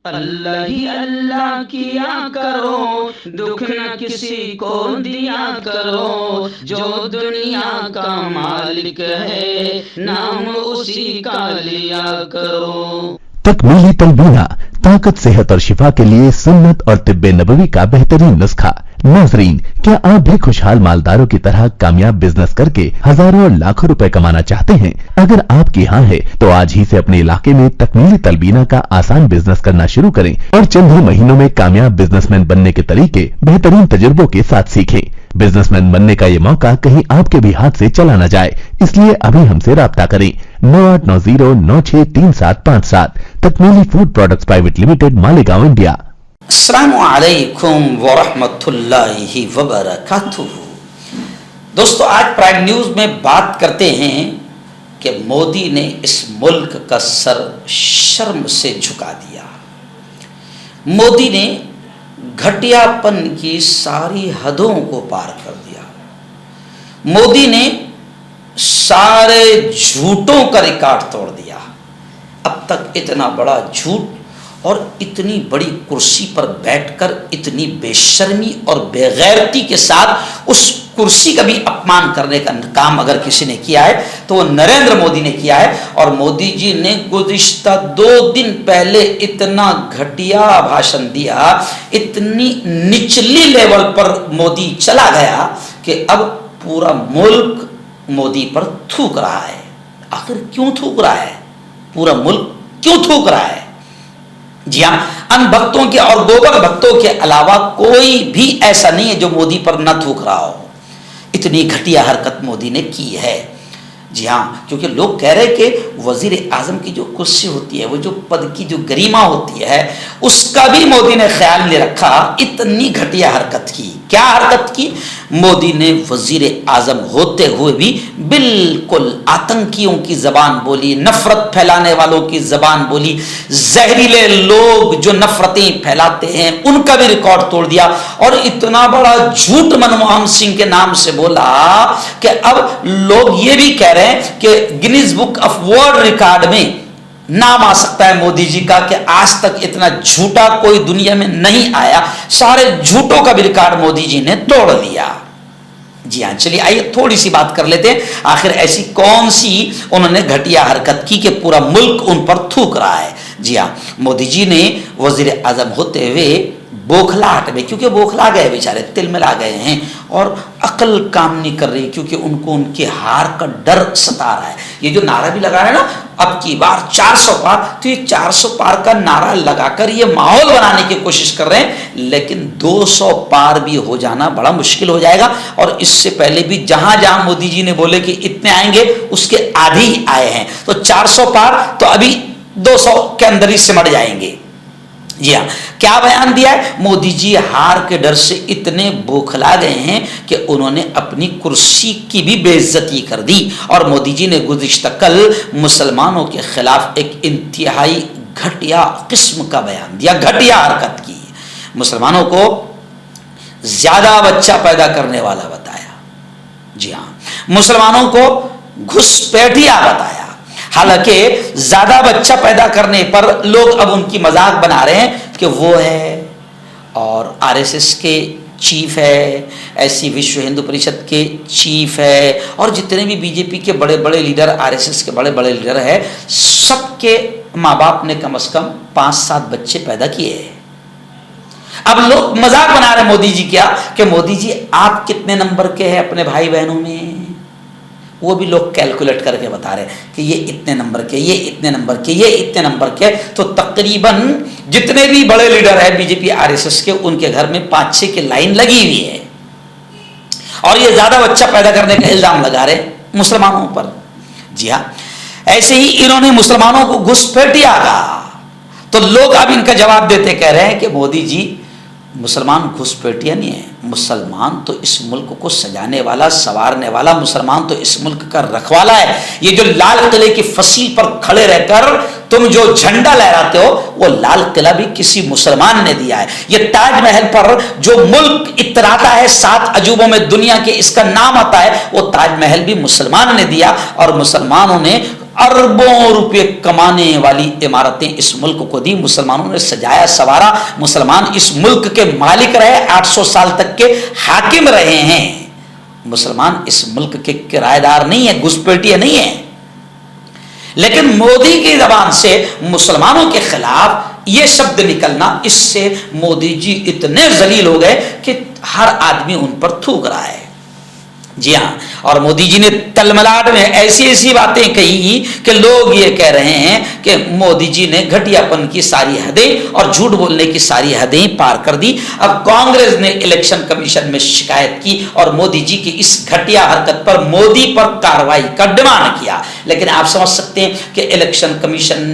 अल्लाह ही अल्लाह किया करो, दुख न किसी को दिया करो, जो दुनिया का मालिक है नाम उसी का लिया करो। तकमीली तलबीना, ताकत, सेहत और शिफा के लिए सुन्नत और तिब्बे नबवी का बेहतरीन नुस्खा। नाजरीन, क्या आप भी खुशहाल मालदारों की तरह कामयाब बिजनेस करके हजारों और लाखों रुपए कमाना चाहते हैं? अगर आपकी हाँ है तो आज ही से अपने इलाके में तकमीली तलबीना का आसान बिजनेस करना शुरू करें और चंद ही महीनों में कामयाब बिजनेसमैन बनने के तरीके बेहतरीन तजुर्बों के साथ सीखें। बिजनेसमैन बनने का ये मौका कहीं आपके भी हाथ से चला न जाए, इसलिए अभी हमसे राब्ता करें 9890963757। Takmeeli food products private limited, Malegaon, India. अस्सलामु अलैकुम वरहमतुल्लाहि वबरकातुहू। दोस्तों, आज प्राइम न्यूज में बात करते हैं कि मोदी ने इस मुल्क का सर शर्म से झुका दिया। मोदी ने घटियापन की सारी हदों को पार कर दिया। मोदी ने सारे झूठों का रिकॉर्ड तोड़ दिया। अब तक इतना बड़ा झूठ और इतनी बड़ी कुर्सी पर बैठकर इतनी बेशर्मी और बेगैरती के साथ उस कुर्सी का भी अपमान करने का काम अगर किसी ने किया है तो वो नरेंद्र मोदी ने किया है। और मोदी जी ने गुज़िश्ता 2 दिन पहले इतना घटिया भाषण दिया, इतनी निचली लेवल पर मोदी चला गया कि अब पूरा मुल्क मोदी पर थूक रहा है। आखिर क्यों थूक रहा है? पूरा मुल्क क्यों थूक रहा है? जी हाँ, अन भक्तों के और गोबर भक्तों के अलावा कोई भी ऐसा नहीं है जो मोदी पर न थूक रहा हो। इतनी घटिया हरकत मोदी ने की है। जी हाँ, क्योंकि लोग कह रहे हैं कि वजीर आजम की जो कुर्सी होती है, वो जो पद की जो गरिमा होती है, उसका भी मोदी ने ख्याल नहीं रखा। इतनी घटिया हरकत की। क्या हरकत की? मोदी ने वजीर आजम होते हुए भी बिल्कुल आतंकियों की जबान बोली, नफरत फैलाने वालों की जबान बोली, जहरीले लोग जो नफरतें फैलाते हैं उनका भी रिकॉर्ड तोड़ दिया। और इतना बड़ा झूठ मनमोहन सिंह के नाम से बोला कि अब लोग ये भी कह रहे हैं कि Guinness book of world record में नाम आ सकता है मोदी जी का कि आज तक इतना झूठा कोई दुनिया में नहीं आया। सारे झूठों का भी रिकॉर्ड मोदी जी ने तोड़ दिया। जी हाँ, चलिए आइए थोड़ी सी बात कर लेते हैं। आखिर ऐसी कौन सी उन्होंने घटिया हरकत की कि पूरा मुल्क उन पर थूक रहा है। जी हाँ, मोदी जी ने वजीर आजम होते हुए बौखलाहट में, क्योंकि बौखला गए बेचारे, तिलमिला गए हैं और अकल काम नहीं कर रही, क्योंकि उनको उनके हार का डर सता रहा है। ये जो नारा भी लगा रहे हैं ना, अब की बार 400 पार, तो ये 400 पार का नारा लगाकर ये माहौल बनाने की कोशिश कर रहे हैं, लेकिन 200 पार भी हो जाना बड़ा मुश्किल हो जाएगा। और इससे पहले भी जहां जहां मोदी जी ने बोले कि इतने आएंगे, उसके आधे ही आए हैं। तो 400 पार तो अभी 200 के अंदर ही सिमट जाएंगे। जी हाँ, क्या बयान दिया है? मोदी जी हार के डर से इतने बौखला गए हैं कि उन्होंने अपनी कुर्सी की भी बेइज्जती कर दी। और मोदी जी ने गुज़िश्ता कल मुसलमानों के खिलाफ एक इंतहाई घटिया किस्म का बयान दिया, घटिया हरकत की। मुसलमानों को ज्यादा बच्चा पैदा करने वाला बताया। जी हाँ, मुसलमानों को घुसपैठिया बताया। हालांकि ज्यादा बच्चा पैदा करने पर लोग अब उनकी मजाक बना रहे हैं कि वो है और आरएसएस के चीफ है, ऐसी विश्व हिंदू परिषद के चीफ है, और जितने भी बीजेपी के बड़े बड़े लीडर, आरएसएस के बड़े बड़े लीडर है, सबके माँ बाप ने कम से कम 5-7 बच्चे पैदा किए हैं। अब लोग मजाक बना रहे मोदी जी क्या कि मोदी जी आप कितने नंबर के हैं अपने भाई बहनों में। वो भी लोग कैलकुलेट करके बता रहे कि ये इतने नंबर के, ये इतने नंबर के, ये इतने नंबर के। तो तकरीबन जितने भी बड़े लीडर है बीजेपी आरएसएस के, उनके घर में 5-6 की लाइन लगी हुई है। और ये ज्यादा बच्चा पैदा करने का इल्जाम लगा रहे मुसलमानों पर। जी हाँ, ऐसे ही इन्होंने मुसलमानों को घुसपैठिया कहा। तो लोग अब इनका जवाब देते कह रहे हैं कि मोदी जी, मुसलमान घुसपैठिया नहीं है, मुसलमान तो इस मुल्क को सजाने वाला, संवारने वाला, मुसलमान तो इस मुल्क का रखवाला है। ये जो लाल किले की फसील पर खड़े रहकर तुम जो झंडा लहराते हो, वो लाल किला भी किसी मुसलमान ने दिया है। ये ताजमहल पर जो मुल्क इतराता है 7 अजूबों में दुनिया के, इसका नाम आता है, वो ताजमहल भी मुसलमान ने दिया। और मुसलमानों ने अरबों रुपए कमाने वाली इमारतें इस मुल्क को दी। मुसलमानों ने सजाया सवारा, मुसलमान इस मुल्क के मालिक रहे, 800 साल तक के हाकिम रहे हैं। मुसलमान इस मुल्क के किराएदार नहीं है, घुसपैठिया नहीं है। लेकिन मोदी की जबान से मुसलमानों के खिलाफ यह शब्द निकलना, इससे मोदी जी इतने जलील हो गए कि हर आदमी उन पर थूक रहा है। जी हाँ, और मोदी जी ने तलमलाट में ऐसी ऐसी बातें कही कि लोग ये कह रहे हैं कि मोदी जी ने घटियापन की सारी हदें और झूठ बोलने की सारी हदें पार कर दी। अब कांग्रेस ने इलेक्शन कमीशन में शिकायत की और मोदी जी की इस घटिया हरकत पर मोदी पर कार्रवाई का डिमांड किया। लेकिन आप समझ सकते हैं कि इलेक्शन कमीशन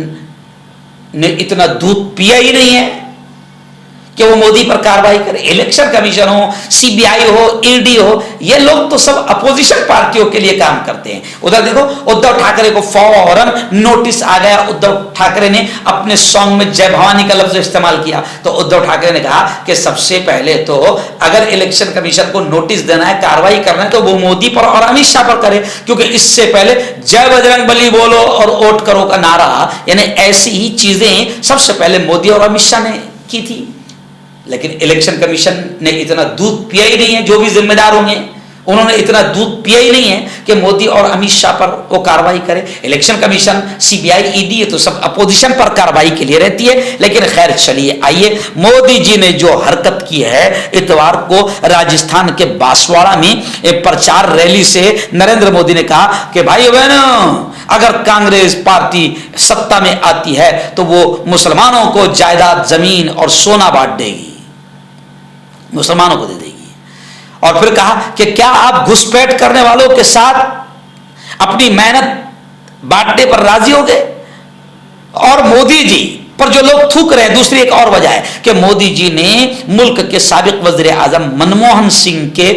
ने इतना दूध पिया ही नहीं है कि वो मोदी पर कार्रवाई करे। इलेक्शन कमीशन हो, सीबीआई हो, ईडी हो, ये लोग तो सब अपोजिशन पार्टियों के लिए काम करते हैं। उधर देखो, उद्धव ठाकरे को फौरन नोटिस आ गया। उद्धव ठाकरे ने अपने सॉन्ग में जय भवानी का लफ्ज इस्तेमाल किया, तो उद्धव ठाकरे ने कहा कि सबसे पहले तो अगर इलेक्शन कमीशन को नोटिस देना है, कार्रवाई करना है, तो वो मोदी पर और अमित शाह पर करे, क्योंकि इससे पहले जय बजरंग बली बोलो और वोट करो का नारा, यानी ऐसी ही चीजें सबसे पहले मोदी और अमित शाह ने की थी। लेकिन इलेक्शन कमीशन ने इतना दूध पिया ही नहीं है, जो भी जिम्मेदार होंगे उन्होंने इतना दूध पिया ही नहीं है कि मोदी और अमित शाह पर वो कार्रवाई करे। इलेक्शन कमीशन, सीबीआई, ईडी, तो सब अपोजिशन पर कार्रवाई के लिए रहती है। लेकिन खैर चलिए, आइए, मोदी जी ने जो हरकत की है, इतवार को राजस्थान के बांसवाड़ा में एक प्रचार रैली से नरेंद्र मोदी ने कहा कि भाई बहनों, अगर कांग्रेस पार्टी सत्ता में आती है तो वो मुसलमानों को जायदाद, जमीन और सोना बांट देगी, मुसलमानों को दे देगी। और फिर कहा कि क्या आप घुसपैठ करने वालों के साथ अपनी मेहनत बांटने पर राजी हो गए? और मोदी जी पर जो लोग थूक रहे हैं, दूसरी एक और वजह है कि मोदी जी ने मुल्क के साबिक वजीर आजम मनमोहन सिंह के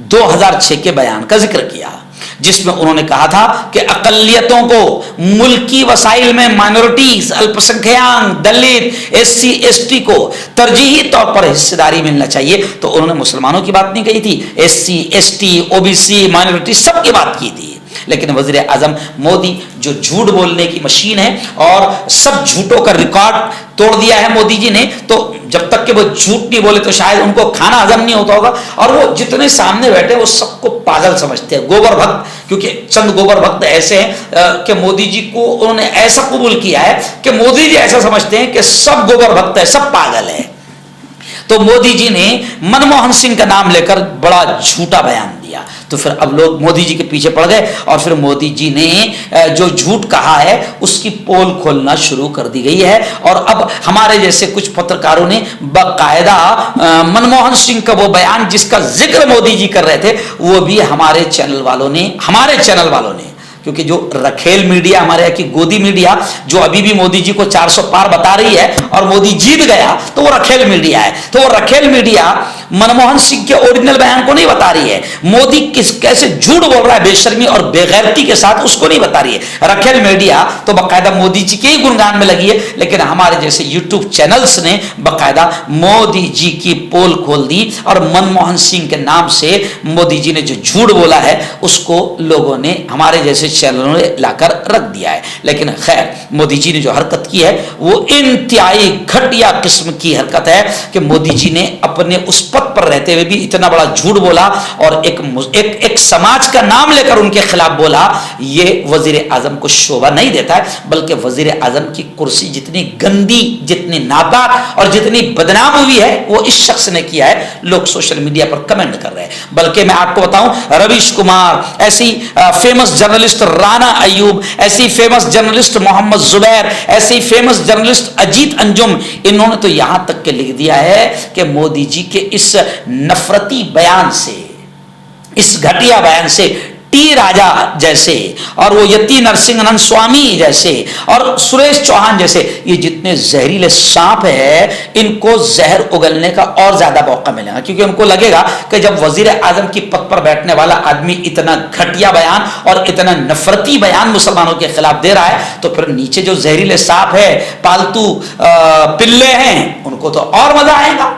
2006 के बयान का जिक्र किया, जिसमें उन्होंने कहा था कि अकलियतों को मुल्की वसाइल में माइनॉरिटीज, अल्पसंख्यक, दलित, एससी, एसटी को तरजीही तौर पर हिस्सेदारी मिलना चाहिए। तो उन्होंने मुसलमानों की बात नहीं कही थी, एससी, एसटी, ओबीसी, माइनॉरिटी सबकी बात की थी। लेकिन वजीर आजम मोदी जो झूठ बोलने की मशीन है और सब झूठों का रिकॉर्ड तोड़ दिया है मोदी जी ने, तो जब तक कि वो झूठ नहीं बोले तो शायद उनको खाना हजम नहीं होता होगा। और वो जितने सामने बैठे वो सबको पागल समझते हैं, गोबर भक्त, क्योंकि चंद गोबर भक्त ऐसे हैं कि मोदी जी को उन्होंने ऐसा कबूल किया है कि मोदी जी ऐसा समझते हैं कि सब गोबर भक्त है, सब पागल है। तो मोदी जी ने मनमोहन सिंह का नाम लेकर बड़ा झूठा बयान दिया, तो फिर अब लोग मोदी जी के पीछे पड़ गए और फिर मोदी जी ने जो झूठ कहा है उसकी पोल खोलना शुरू कर दी गई है। और अब हमारे जैसे कुछ पत्रकारों ने बाकायदा मनमोहन सिंह का वो बयान जिसका जिक्र मोदी जी कर रहे थे, वो भी हमारे चैनल वालों ने, क्योंकि जो रखेल मीडिया, हमारे यहाँ की गोदी मीडिया जो अभी भी मोदी जी को 400 पार बता रही है और मोदी जीत गया, तो वो रखेल मीडिया है। तो वो रखेल मीडिया मनमोहन सिंह के ओरिजिनल बयान को नहीं बता रही है, मोदी कैसे झूठ बोल रहा है बेशर्मी और बेगैरती के साथ, उसको नहीं बता रही है। रखेल मीडिया तो बाकायदा मोदी जी के ही गुणगान में लगी है, लेकिन हमारे जैसे यूट्यूब चैनल्स ने बाकायदा मोदी जी की पोल खोल दी और मनमोहन सिंह के नाम से मोदी जी ने जो झूठ बोला है उसको लोगों ने, हमारे जैसे चैनलों ने लाकर रख दिया है। लेकिन खैर, मोदी जी ने जो हरकत की है वो इंतहाई घटिया किस्म की हरकत है कि मोदी जी ने अपने उस पद पर रहते हुए भी इतना बड़ा झूठ बोला और एक समाज का नाम लेकर उनके खिलाफ बोला। ये वजीर आजम को शोभा नहीं देता है, बल्कि वजीर आजम की कुर्सी जितनी गंदी, जितनी नापाक और जितनी बदनाम हुई है वो इस शख्स ने किया है। लोग सोशल मीडिया पर कमेंट कर रहे हैं। बल्कि मैं आपको बताऊं, रवीश कुमार, ऐसी फेमस जर्नलिस्ट राना अयूब, ऐसी फेमस जर्नलिस्ट मोहम्मद जुबैर, ऐसी फेमस जर्नलिस्ट अजीत अंजुम, इन्होंने तो यहां तक के लिख दिया है कि मोदी जी के इस नफरती बयान से, इस घटिया बयान से टी राजा जैसे और वो यति नरसिंहन स्वामी जैसे और सुरेश चौहान जैसे ये जितने जहरीले सांप है, इनको जहर उगलने का और ज्यादा मौका मिलेगा, क्योंकि उनको लगेगा कि जब वजीर आजम की पद पर बैठने वाला आदमी इतना घटिया बयान और इतना नफरती बयान मुसलमानों के खिलाफ दे रहा है, तो फिर नीचे जो जहरीले सांप है, पालतू पिल्ले हैं, उनको तो और मजा आएगा।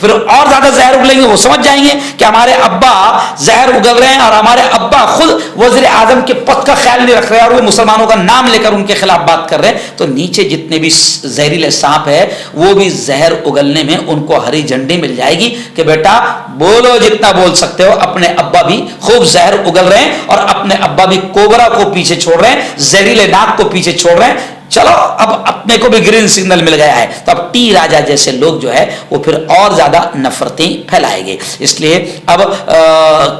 फिर और ज्यादा जहर उगलेंगे। वो समझ जाएंगे कि हमारे अब्बा जहर उगल रहे हैं और हमारे अब्बा खुद वज़ीर आजम के पद का ख्याल नहीं रख रहे हैं और वो मुसलमानों का नाम लेकर उनके खिलाफ बात कर रहे हैं। तो नीचे जितने भी जहरीले सांप है वो भी जहर उगलने में उनको हरी झंडी मिल जाएगी कि बेटा बोलो जितना बोल सकते हो, अपने अब्बा भी खूब जहर उगल रहे हैं और अपने अब्बा भी कोबरा को पीछे छोड़ रहे हैं, जहरीले नाग को पीछे छोड़ रहे हैं। चलो अब अपने को भी ग्रीन सिग्नल मिल गया है, तो अब टी राजा जैसे लोग जो है वो फिर और ज्यादा नफरतें फैलाएंगे। इसलिए अब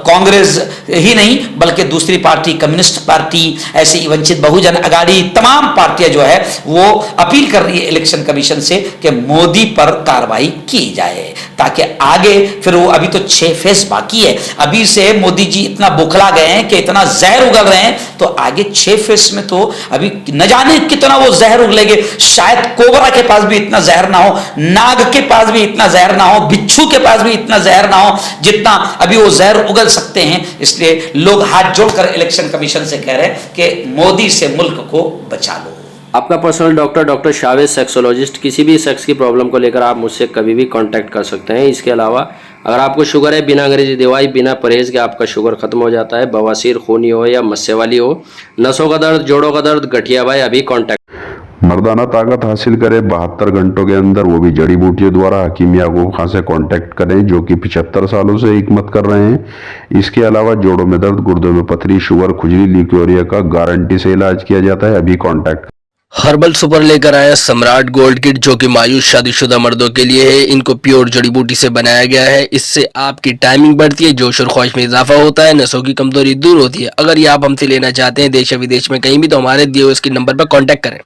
कांग्रेस ही नहीं बल्कि दूसरी पार्टी, कम्युनिस्ट पार्टी, ऐसे ही वंचित बहुजन अघाड़ी, तमाम पार्टियां जो है वो अपील कर रही है इलेक्शन कमीशन से कि मोदी पर कार्रवाई की जाए ताकि आगे फिर वो, अभी तो 6 फेस बाकी है, अभी से मोदी जी इतना बुखला गए हैं कि इतना जहर उगल रहे हैं, तो आगे 6 फेस में तो अभी न जाने कितना वो जहर उगलेंगे। शायद कोबरा के पास भी इतना जहर ना हो, नाग के पास भी इतना जहर ना हो, बिच्छू के पास भी इतना जहर ना हो जितना अभी वो जहर उगल सकते हैं। इसलिए लोग हाथ जोड़कर इलेक्शन कमीशन से कह रहे हैं कि मोदी से मुल्क को बचा लो। आपका पर्सनल डॉक्टर शावेज सेक्सोलॉजिस्ट, किसी भी सेक्स की प्रॉब्लम को लेकर आप मुझसे कभी भी कांटेक्ट कर सकते हैं। इसके अलावा अगर आपको शुगर है, बिना अंग्रेजी दवाई, बिना परहेज के आपका शुगर खत्म हो जाता है, बवासीर, खूनी हो या मस्से वाली हो, नसों का दर्द, जोड़ों का दर्द, गठिया भाई, अभी कांटेक्ट। मर्दाना ताकत हासिल करे 72 घंटों के अंदर, वो भी जड़ी बूटियों द्वारा। हकीम याकूब खां से कांटेक्ट करें जो कि 75 सालों से हिकमत कर रहे हैं। इसके अलावा जोड़ों में दर्द, गुर्दों में पथरी, शुगर, खुजली, ल्यूकेरिया का गारंटी से इलाज किया जाता है। अभी कांटेक्ट। हर्बल सुपर लेकर आया सम्राट गोल्ड किट जो कि मायूस शादीशुदा मर्दों के लिए है। इनको प्योर जड़ी बूटी से बनाया गया है। इससे आपकी टाइमिंग बढ़ती है, जोश और ख्वाहिश में इजाफा होता है, नसों की कमजोरी दूर होती है। अगर ये आप हमसे लेना चाहते हैं देश या विदेश में कहीं भी, तो हमारे दिए हुए इसके नंबर पर कांटेक्ट करें।